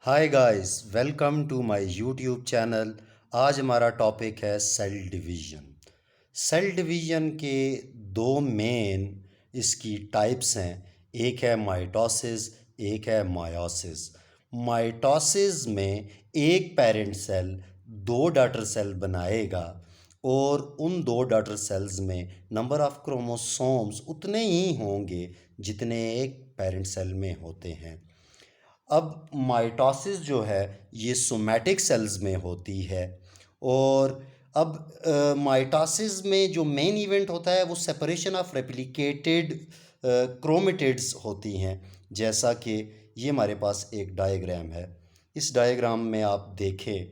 Hi guys, welcome to my YouTube channel. आज हमारा topic है सेल डिवीज़न। सेल डिवीज़न के दो मेन इसकी टाइप्स हैं। एक है माइटोसिस, एक है मायोसिस। माइटोसिस में एक पेरेंट सेल दो डॉटर सेल बनाएगा और उन दो डॉटर सेल्स में नंबर ऑफ क्रोमोसोम्स उतने ही होंगे जितने एक पेरेंट सेल में होते हैं। अब माइटोसिस जो है ये सोमैटिक सेल्स में होती है। और अब माइटोसिस में जो मेन इवेंट होता है वो सेपरेशन ऑफ रेप्लिकेटेड क्रोमेटिड्स होती हैं। जैसा कि ये हमारे पास एक डायग्राम है। इस डायग्राम में आप देखें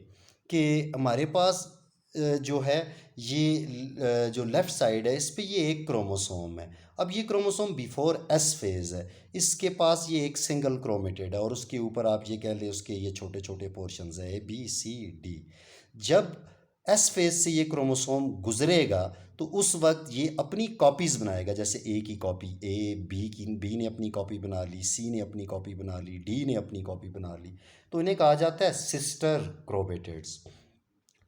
कि हमारे पास जो है ये जो लेफ़्ट साइड है इस पे ये एक क्रोमोसोम है। अब ये क्रोमोसोम बिफोर एस फेज़ है। इसके पास ये एक सिंगल क्रोमेटिड है और उसके ऊपर आप ये कह लें उसके ये छोटे छोटे पोर्शंस है A B C D। जब एस फेज से ये क्रोमोसोम गुजरेगा तो उस वक्त ये अपनी कॉपीज़ बनाएगा। जैसे ए की कॉपी बी ने अपनी कॉपी बना ली, सी ने अपनी कॉपी बना ली, डी ने अपनी कॉपी बना ली। तो इन्हें कहा जाता है सिस्टर क्रोमेटिड्स।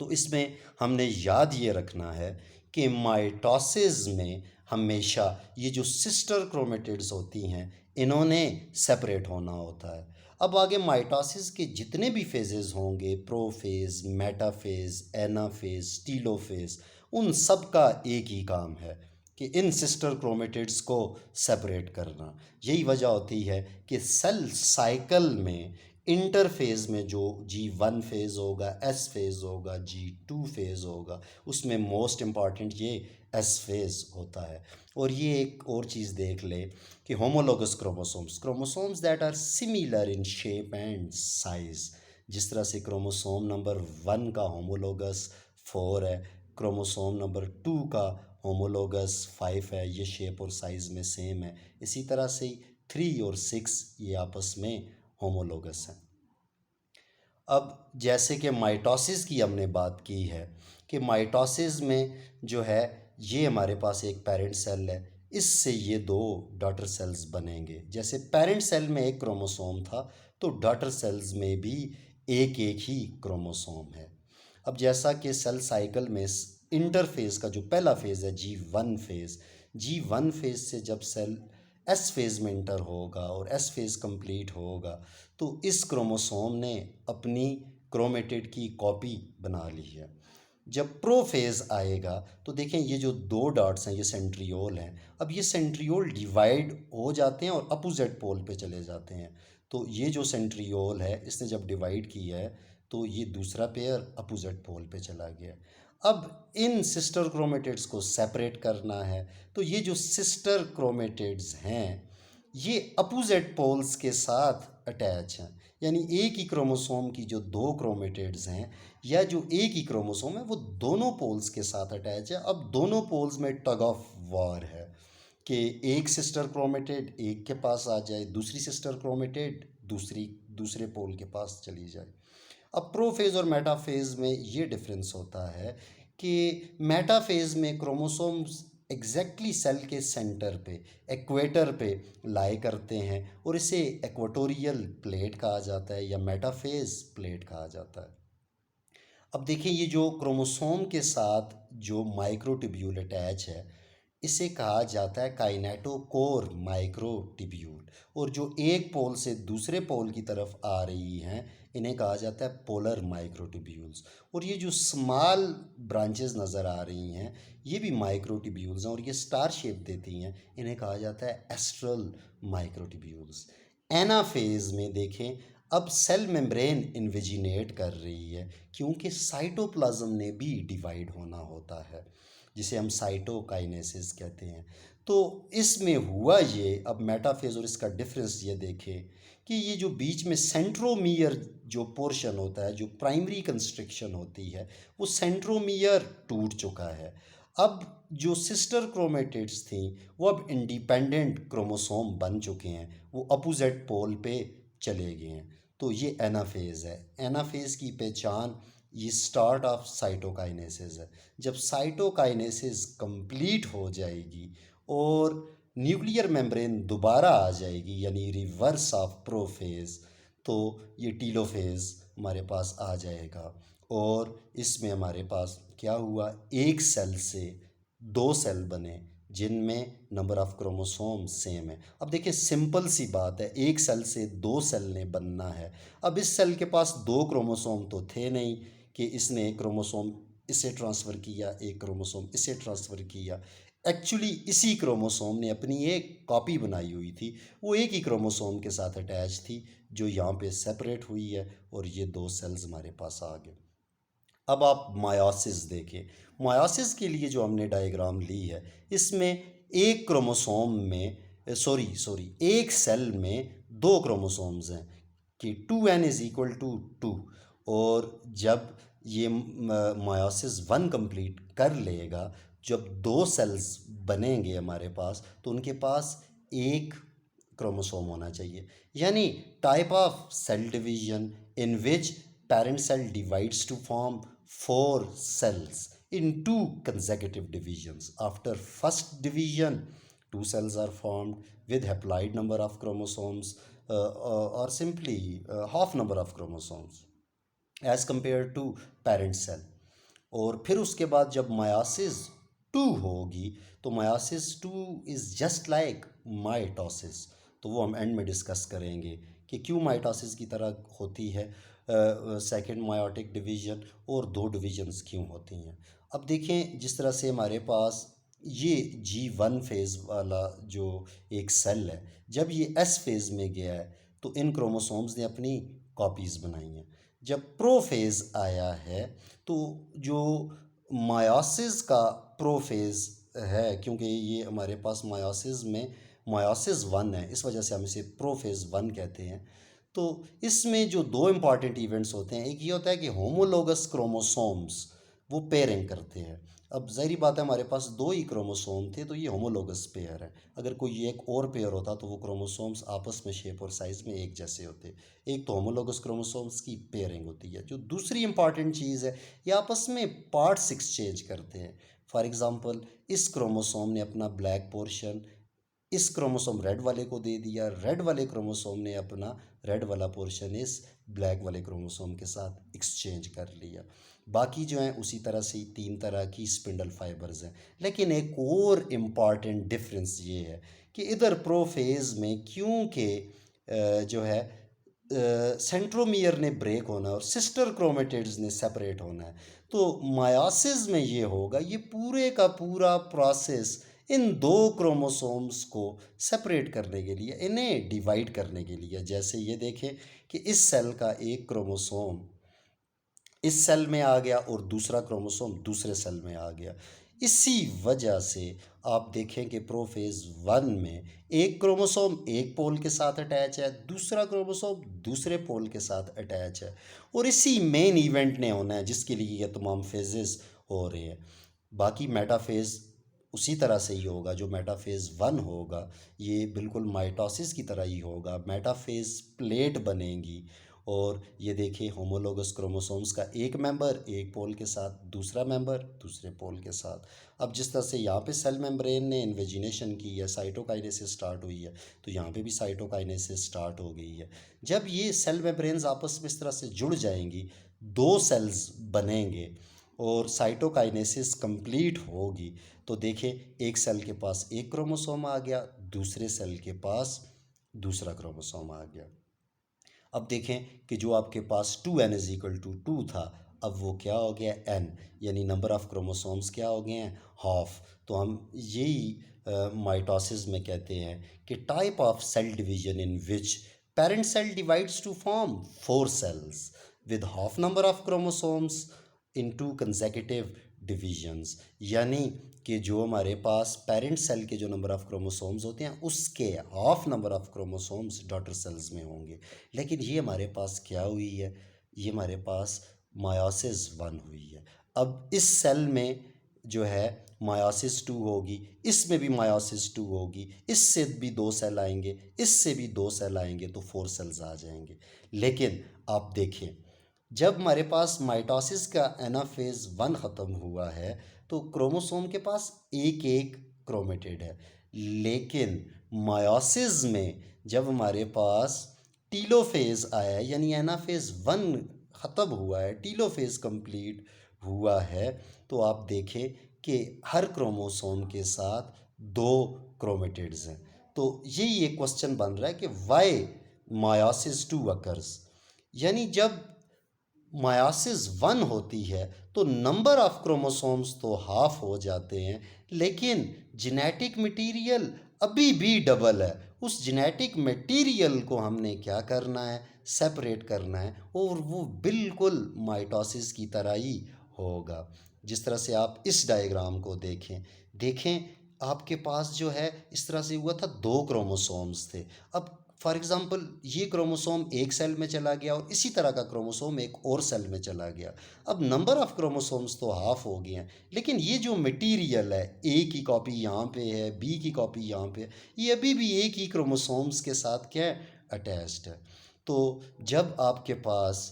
तो इसमें हमने याद ये रखना है कि माइटोसिस में हमेशा ये जो सिस्टर क्रोमेटिड्स होती हैं इन्होंने सेपरेट होना होता है। अब आगे माइटोसिस के जितने भी फेजेस होंगे, प्रोफेज, मेटाफेज, एनाफेज, टीलोफेज, उन सब का एक ही काम है कि इन सिस्टर क्रोमेटिड्स को सेपरेट करना। यही वजह होती है कि सेल साइकिल में इंटरफेज़ में जो G1 फेज़ होगा, एस फेज़ होगा, G2 फेज़ होगा, उसमें मोस्ट इम्पॉर्टेंट ये एस फेज़ होता है। और ये एक और चीज़ देख ले कि homologous chromosomes chromosomes that are similar in shape and size. जिस तरह से क्रोमोसोम नंबर 1 का होमोलोगस 4 है, क्रोमोसोम नंबर 2 का होमोलोगस 5 है, ये शेप और साइज़ में सेम है। इसी तरह से 3 और 6 ये आपस में होमोलोगस हैं। अब जैसे कि माइटोसिस की हमने बात की है कि माइटोसिस में जो है ये हमारे पास एक पेरेंट सेल है, इससे ये दो डॉटर सेल्स बनेंगे। जैसे पेरेंट सेल में एक क्रोमोसोम था तो डॉटर सेल्स में भी एक एक ही क्रोमोसोम है। अब जैसा कि सेल साइकिल में इंटरफेज़ का जो पहला फेज़ है जी वन फेज़ से जब सेल एस फेज़ में इंटर होगा और एस फेज़ कंप्लीट होगा तो इस क्रोमोसोम ने अपनी क्रोमेटिड की कॉपी बना ली है। जब प्रोफेज़ आएगा तो देखें ये जो दो डॉट्स हैं ये सेंट्रियोल हैं। अब ये सेंट्रियोल डिवाइड हो जाते हैं और अपोजिट पोल पे चले जाते हैं। तो ये जो सेंट्रियोल है इसने जब डिवाइड किया है तो ये दूसरा पेयर अपोजिट पोल पे चला गया। अब इन सिस्टर क्रोमेटिड्स को सेपरेट करना है तो ये जो सिस्टर क्रोमेटिड्स हैं ये अपोजिट पोल्स के साथ अटैच हैं। यानी एक ही क्रोमोसोम की जो दो क्रोमेटिड्स हैं या जो एक ही क्रोमोसोम है वो दोनों पोल्स के साथ अटैच है। अब दोनों पोल्स में टग ऑफ वॉर है कि एक सिस्टर क्रोमेटिड एक के पास आ जाए, दूसरी सिस्टर क्रोमेटिड दूसरे पोल के पास चली जाए। अब प्रोफेज़ और मेटाफेज़ में ये डिफरेंस होता है कि मेटाफेज़ में क्रोमोसोम्स एग्जैक्टली सेल के सेंटर पे एक्वेटर पे लाई करते हैं और इसे एक्वेटोरियल प्लेट कहा जाता है या मेटाफेज़ प्लेट कहा जाता है। अब देखिए ये जो क्रोमोसोम के साथ जो माइक्रोट्यूब्यूल अटैच है इसे कहा जाता है काइनेटोकोर माइक्रोट्यूब्यूल। और जो एक पोल से दूसरे पोल की तरफ आ रही हैं इन्हें कहा जाता है पोलर माइक्रोट्यूब्यूल्स। और ये जो स्मॉल ब्रांचेस नज़र आ रही हैं ये भी माइक्रोट्यूब्यूल्स हैं और ये स्टार शेप देती हैं, इन्हें कहा जाता है एस्ट्रल माइक्रोट्यूब्यूल्स। एनाफेज में देखें अब सेल मेम्ब्रेन इन्विजिनेट कर रही है क्योंकि साइटोप्लाज्म ने भी डिवाइड होना होता है जिसे हम साइटोकाइनेसिस कहते हैं। तो इसमें हुआ ये, अब मेटाफेज और इसका डिफरेंस ये देखें कि ये जो बीच में सेंट्रोमियर जो पोर्शन होता है जो प्राइमरी कंस्ट्रिक्शन होती है वो सेंट्रोमियर टूट चुका है। अब जो सिस्टर क्रोमेटिड्स थी वो अब इंडिपेंडेंट क्रोमोसोम बन चुके हैं, वो अपोजिट पोल पे चले गए हैं। तो ये एनाफेज़ है। एनाफेज़ की पहचान ये स्टार्ट ऑफ साइटोकाइनेसिस है। जब साइटोकाइनेसिस कंप्लीट हो जाएगी और न्यूक्लियर मेम्ब्रेन दोबारा आ जाएगी यानी रिवर्स ऑफ प्रोफेज, तो ये टीलोफेज़ हमारे पास आ जाएगा। और इसमें हमारे पास क्या हुआ, एक सेल से दो सेल बने जिनमें नंबर ऑफ़ क्रोमोसोम सेम है। अब देखिए सिंपल सी बात है, एक सेल से दो सेल ने बनना है। अब इस सेल के पास दो क्रोमोसोम तो थे नहीं कि इसने एक क्रोमोसोम इसे ट्रांसफ़र किया, एक क्रोमोसोम इसे ट्रांसफ़र किया। एक्चुअली इसी क्रोमोसोम ने अपनी एक कॉपी बनाई हुई थी, वो एक ही क्रोमोसोम के साथ अटैच थी, जो यहाँ पे सेपरेट हुई है और ये दो सेल्स हमारे पास आ गए। अब आप मायोसिस देखें। मायोसिस के लिए जो हमने डायग्राम ली है, इसमें एक क्रोमोसोम में सॉरी सॉरी एक सेल में दो क्रोमोसोम्स हैं कि 2n इज़ इक्वल टू 2। और जब ये मायोसिस वन कंप्लीट कर लेगा, जब दो सेल्स बनेंगे हमारे पास, तो उनके पास एक क्रोमोसोम होना चाहिए। यानी type of cell division in which parent cell divides to form four cells in two consecutive divisions. After first division, two cells are formed with haploid number of chromosomes or simply half number of chromosomes as compared to parent cell. और फिर उसके बाद जब meiosis two होगी, तो meiosis two is just like mitosis. तो वो हम एंड में डिस्कस करेंगे कि क्यों माइटोसिस की तरह होती है सेकेंड मायोटिक डिवीज़न, और दो डिवीजन्स क्यों होती हैं। अब देखें जिस तरह से हमारे पास ये G1 फेज़ वाला जो एक सेल है, जब ये S फेज़ में गया है तो इन क्रोमोसोम्स ने अपनी कॉपीज़ बनाई हैं। जब प्रोफेज़ आया है तो जो मायोसिस का प्रोफेज़ है, क्योंकि ये हमारे पास मायोसिस में मायोसिस वन है, इस वजह से हम इसे प्रोफेज़ वन कहते हैं। तो इसमें जो दो इम्पॉर्टेंट इवेंट्स होते हैं, एक ये होता है कि होमोलोगस क्रोमोसोम्स वो पेयरिंग करते हैं। अब ज़ाहिर बात है हमारे पास दो ही क्रोमोसोम थे, तो ये होमोलोगस पेयर है। अगर कोई एक और पेयर होता तो वो क्रोमोसोम्स आपस में शेप और साइज़ में एक जैसे होते। एक तो होमोलोगस क्रोमोसोम्स की पेयरिंग होती है। जो दूसरी इंपॉर्टेंट चीज़ है, ये आपस में पार्ट्स एक्सचेंज करते हैं। फॉर एग्ज़ाम्पल, इस क्रोमोसोम ने अपना ब्लैक पोर्शन इस क्रोमोसोम रेड वाले को दे दिया, रेड वाले क्रोमोसोम ने अपना रेड वाला पोर्शन इस ब्लैक वाले क्रोमोसोम के साथ एक्सचेंज कर लिया। बाकी जो हैं उसी तरह से तीन तरह की स्पिंडल फाइबर्स हैं। लेकिन एक और इम्पॉर्टेंट डिफरेंस ये है कि इधर प्रोफेज में क्योंकि जो है सेंट्रोमियर ने ब्रेक होना है और सिस्टर क्रोमेटिड्स ने सेपरेट होना है, तो मायोसिस में ये होगा, ये पूरे का पूरा प्रोसेस इन दो क्रोमोसोम्स को सेपरेट करने के लिए, इन्हें डिवाइड करने के लिए। जैसे ये देखें कि इस सेल का एक क्रोमोसोम इस सेल में आ गया और दूसरा क्रोमोसोम दूसरे सेल में आ गया। इसी वजह से आप देखें कि प्रोफेज वन में एक क्रोमोसोम एक पोल के साथ अटैच है, दूसरा क्रोमोसोम दूसरे पोल के साथ अटैच है, और इसी मेन इवेंट ने होना है जिसके लिए ये तमाम फेजेस हो रहे हैं। बाकी मेटाफेज उसी तरह से ही होगा, जो मेटाफेज वन होगा ये बिल्कुल माइटोसिस की तरह ही होगा। मेटाफेज प्लेट बनेंगी और ये देखिए होमोलोगस क्रोमोसोम्स का एक मेंबर एक पोल के साथ, दूसरा मेंबर दूसरे पोल के साथ। अब जिस तरह से यहाँ पे सेल मेम्ब्रेन ने इन्वेजिनेशन की है, साइटोकाइनेसिस स्टार्ट हुई है, तो यहाँ पे भी साइटोकाइनेसिस स्टार्ट हो गई है। जब ये सेल मेम्ब्रेन्स आपस में इस तरह से जुड़ जाएंगी, दो सेल्स बनेंगे और साइटोकाइनेसिस कंप्लीट होगी, तो देखिए एक सेल के पास एक क्रोमोसोम आ गया, दूसरे सेल के पास दूसरा क्रोमोसोम आ गया। अब देखें कि जो आपके पास 2n इज इक्वल टू 2 था, अब वो क्या हो गया n, यानी नंबर ऑफ़ क्रोमोसोम्स क्या हो गए हैं, हाफ। तो हम यही माइटोसिस में कहते हैं कि type of cell division in which parent cell divides to form four cells with half number of chromosomes in two consecutive divisions. यानी कि जो हमारे पास पेरेंट सेल के जो नंबर ऑफ़ क्रोमोसोम्स होते हैं उसके half number of chromosomes daughter cells में होंगे। लेकिन ये हमारे पास क्या हुई है, ये हमारे पास मायोसिस वन हुई है। अब इस सेल में जो है मायोसिस टू होगी, इसमें भी मायोसिस टू होगी, इससे भी दो सेल आएंगे, इससे भी दो सेल आएंगे, तो फोर सेल्स आ जाएंगे। लेकिन आप देखें जब हमारे पास माइटोसिस का एनाफेज वन ख़त्म हुआ है तो क्रोमोसोम के पास एक एक क्रोमेटिड है। लेकिन मायोसिस में जब हमारे पास टीलोफेज़ आया है, यानी एनाफेज़ 1 ख़त्म हुआ है, टीलोफेज़ कंप्लीट हुआ है, तो आप देखें कि हर क्रोमोसोम के साथ 2 क्रोमेटिड्स हैं। तो यही एक क्वेश्चन बन रहा है कि व्हाई मायोसिस 2 अकर्स, यानी जब मायोसिस 1 होती है तो नंबर ऑफ क्रोमोसोम्स तो हाफ हो जाते हैं, लेकिन जेनेटिक मटेरियल अभी भी डबल है। उस जेनेटिक मटेरियल को हमने क्या करना है, सेपरेट करना है, और वो बिल्कुल माइटोसिस की तरह ही होगा। जिस तरह से आप इस डायग्राम को देखें देखें आपके पास जो है इस तरह से हुआ था, 2 क्रोमोसोम्स थे। अब फॉर एग्ज़ाम्पल ये क्रोमोसोम एक सेल में चला गया और इसी तरह का क्रोमोसोम एक और सेल में चला गया। अब नंबर ऑफ़ क्रोमोसोम्स तो हाफ हो गए हैं, लेकिन ये जो मटेरियल है, ए की कॉपी यहाँ पे है, बी की कॉपी यहाँ पे है, ये अभी भी एक ही क्रोमोसोम्स के साथ क्या है, अटैच्ड है। तो जब आपके पास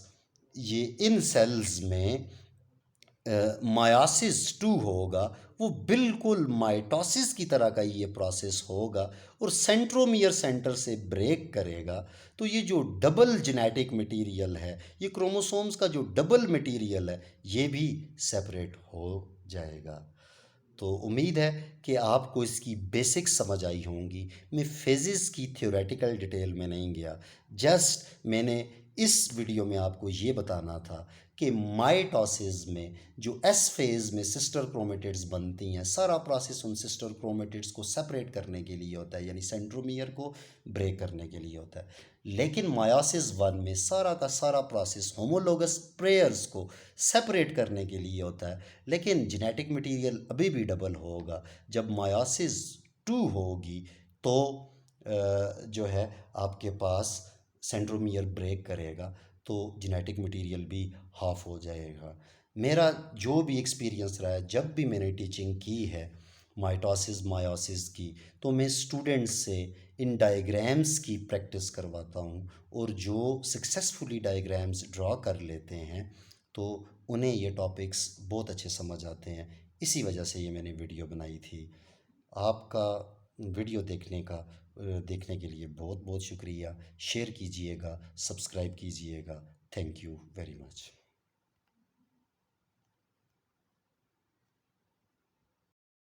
ये इन सेल्स में मायोसिस 2 होगा, वो बिल्कुल माइटोसिस की तरह का ये प्रोसेस होगा और सेंट्रोमियर सेंटर से ब्रेक करेगा। तो ये जो डबल जेनेटिक मटेरियल है, ये क्रोमोसोम्स का जो डबल मटेरियल है, ये भी सेपरेट हो जाएगा। तो उम्मीद है कि आपको इसकी बेसिक्स समझ आई होंगी। मैं फेजेस की थ्योरेटिकल डिटेल में नहीं गया, जस्ट मैंने इस वीडियो में आपको ये बताना था कि माइटोसिस में जो एस फेज़ में सिस्टर क्रोमेटिड्स बनती हैं, सारा प्रोसेस उन सिस्टर क्रोमेटिड्स को सेपरेट करने के लिए होता है, यानी सेंट्रोमियर को ब्रेक करने के लिए होता है। लेकिन मायोसिस 1 में सारा का सारा प्रोसेस होमोलोगस पेयर्स को सेपरेट करने के लिए होता है, लेकिन जेनेटिक मटेरियल अभी भी डबल होगा। जब मायोसिस 2 होगी तो जो है आपके पास सेंट्रोमियर ब्रेक करेगा, तो जेनेटिक मटेरियल भी हाफ हो जाएगा। मेरा जो भी एक्सपीरियंस रहा है, जब भी मैंने टीचिंग की है माइटोसिस मायोसिस की, तो मैं स्टूडेंट्स से इन डायग्राम्स की प्रैक्टिस करवाता हूँ, और जो सक्सेसफुली डायग्राम्स ड्रॉ कर लेते हैं तो उन्हें ये टॉपिक्स बहुत अच्छे समझ आते हैं। इसी वजह से ये मैंने वीडियो बनाई थी। आपका वीडियो देखने के लिए बहुत बहुत शुक्रिया। शेयर कीजिएगा, सब्सक्राइब कीजिएगा। Thank you very much.